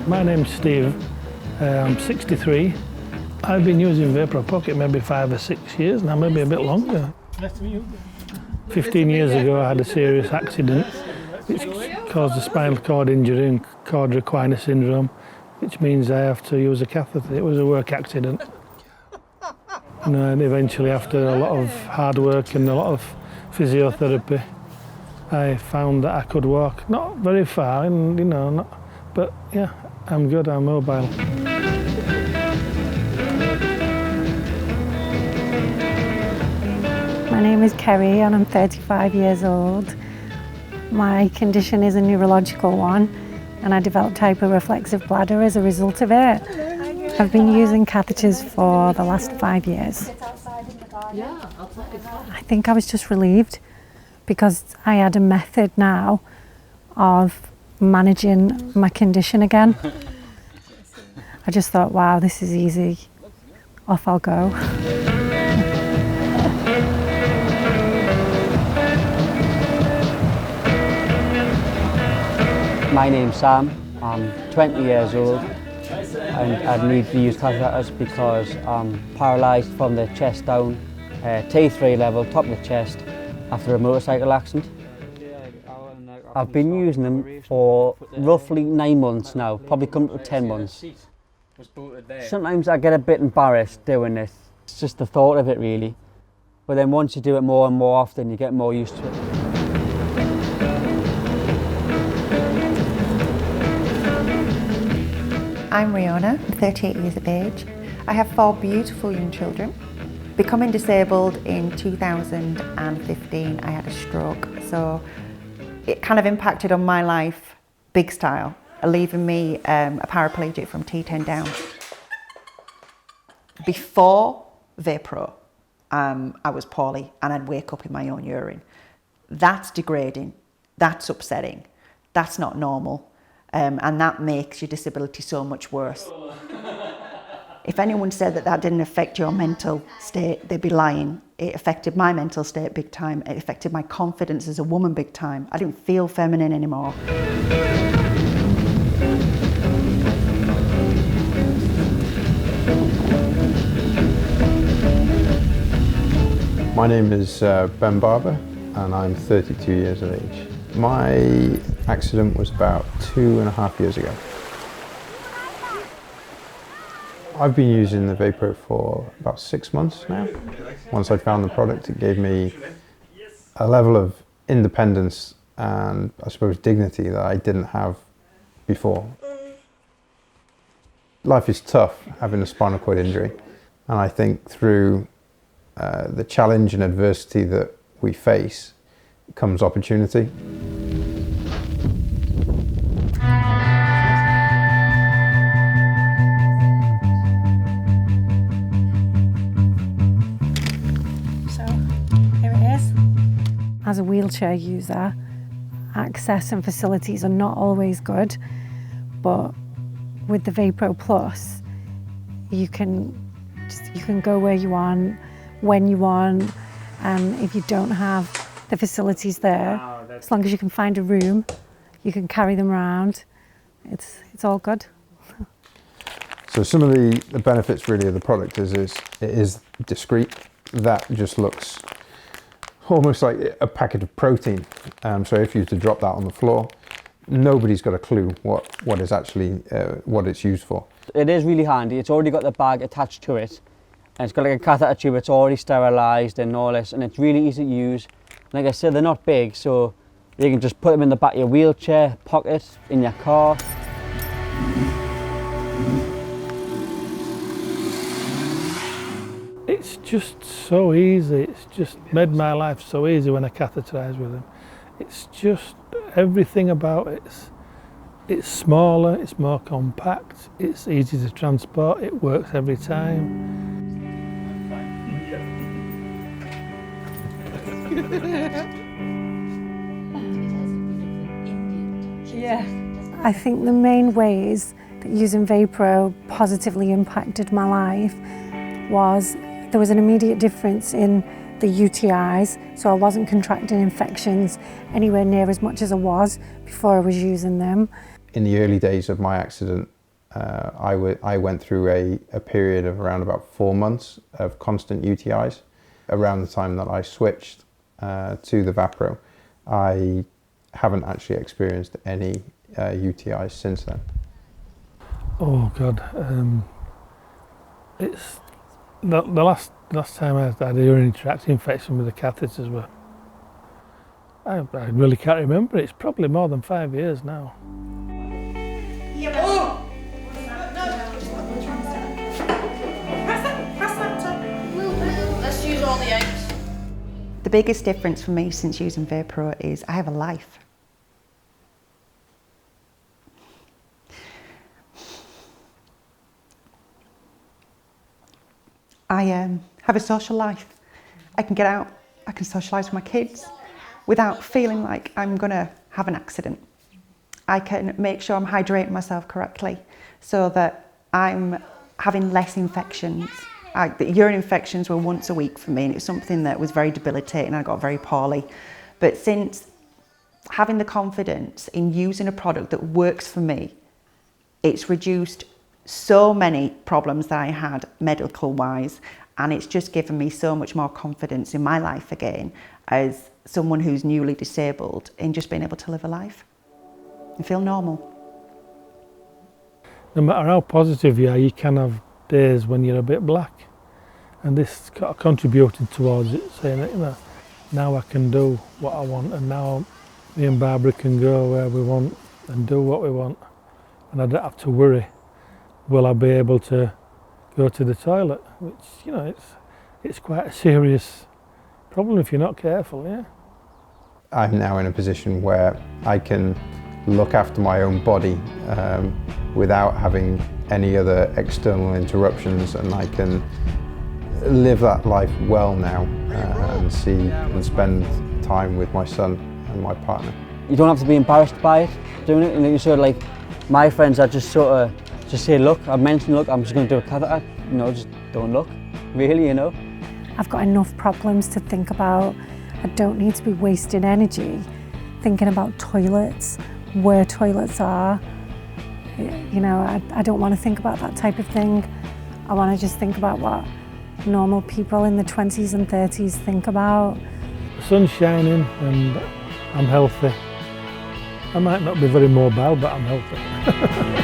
My name's Steve, I'm 63. I've been using VaPro Pocket maybe 5 or 6 years now, maybe a bit longer. 15 years ago I had a serious accident which caused a spinal cord injury and cord recliner syndrome, which means I have to use a catheter. It was a work accident. And eventually, after a lot of hard work and a lot of physiotherapy, I found that I could walk, not very far, and but yeah, I'm good, I'm mobile. My name is Kerry and I'm 35 years old. My condition is a neurological one and I developed hyperreflexive bladder as a result of it. I've been using catheters for the last 5 years. I think I was just relieved because I had a method now of managing my condition again. I just thought, wow, this is easy. Off I'll go. My name's Sam, I'm 20 years old and I need to use catheters because I'm paralysed from the chest down, T3 level, top of the chest, after a motorcycle accident. I've been using them for roughly 9 months now, probably come to 10 months. Sometimes I get a bit embarrassed doing this, it's just the thought of it really. But then once you do it more and more often, you get more used to it. I'm Riona, I'm 38 years of age. I have 4 beautiful young children. Becoming disabled in 2015, I had a stroke, so it kind of impacted on my life big style, leaving me a paraplegic from T10 down. Before VaPro, I was poorly and I'd wake up in my own urine. That's degrading, that's upsetting, that's not normal. And that makes your disability so much worse. If anyone said that that didn't affect your mental state, they'd be lying. It affected my mental state big time. It affected my confidence as a woman big time. I didn't feel feminine anymore. My name is Ben Barber and I'm 32 years of age. My accident was about 2.5 years ago. I've been using the VaPro for about 6 months now. Once I found the product, it gave me a level of independence and I suppose dignity that I didn't have before. Life is tough having a spinal cord injury, and I think through the challenge and adversity that we face comes opportunity. So here it is. As a wheelchair user, access and facilities are not always good, but with the VaPro Plus, you can go where you want, when you want, and if you don't have the facilities there, as long as you can find a room, you can carry them around. It's all good. So some of the benefits really of the product is it is discreet. That just looks almost like a packet of protein. So if you were to drop that on the floor, nobody's got a clue what is actually what it's used for. It is really handy. It's already got the bag attached to it, and it's got like a catheter tube. It's already sterilised and all this, and it's really easy to use. Like I said, they're not big, so you can just put them in the back of your wheelchair, pocket, in your car. It's just so easy. It's just made my life so easy when I catheterise with them. It's just everything about it. It's smaller, it's more compact, it's easy to transport, it works every time. Yeah. I think the main ways that using VaPro positively impacted my life was there was an immediate difference in the UTIs, so I wasn't contracting infections anywhere near as much as I was before I was using them. In the early days of my accident, I went through a period of around about 4 months of constant UTIs. Around the time that I switched to the VaPro, I haven't actually experienced any UTIs since then. Oh God, it's the last time I had a urinary tract infection with the catheters were, I really can't remember. It's probably more than 5 years now. Let's use all the eggs. The biggest difference for me since using VaPro is I have a life. I have a social life. I can get out, I can socialise with my kids without feeling like I'm going to have an accident. I can make sure I'm hydrating myself correctly so that I'm having less infections. The urine infections were once a week for me, and it was something that was very debilitating. I got very poorly. But since having the confidence in using a product that works for me, it's reduced so many problems that I had medical wise, and it's just given me so much more confidence in my life again as someone who's newly disabled, in just being able to live a life and feel normal. No matter how positive you are, you can have days when you're a bit black, and this contributed towards it, saying that, you know, now I can do what I want, and now me and Barbara can go where we want and do what we want, and I don't have to worry, will I be able to go to the toilet, which, you know, it's quite a serious problem if you're not careful, yeah. I'm now in a position where I can look after my own body without having any other external interruptions, and I can live that life well now and see and spend time with my son and my partner. You don't have to be embarrassed by it, doing it. You sort of like, my friends are just sort of, just say, look, I mentioned, look, I'm just going to do a catheter. You know, just don't look, really, you know. I've got enough problems to think about. I don't need to be wasting energy thinking about toilets, where toilets are. You know, I don't want to think about that type of thing. I want to just think about what normal people in the 20s and 30s think about. The sun's shining and I'm healthy. I might not be very mobile, but I'm healthy.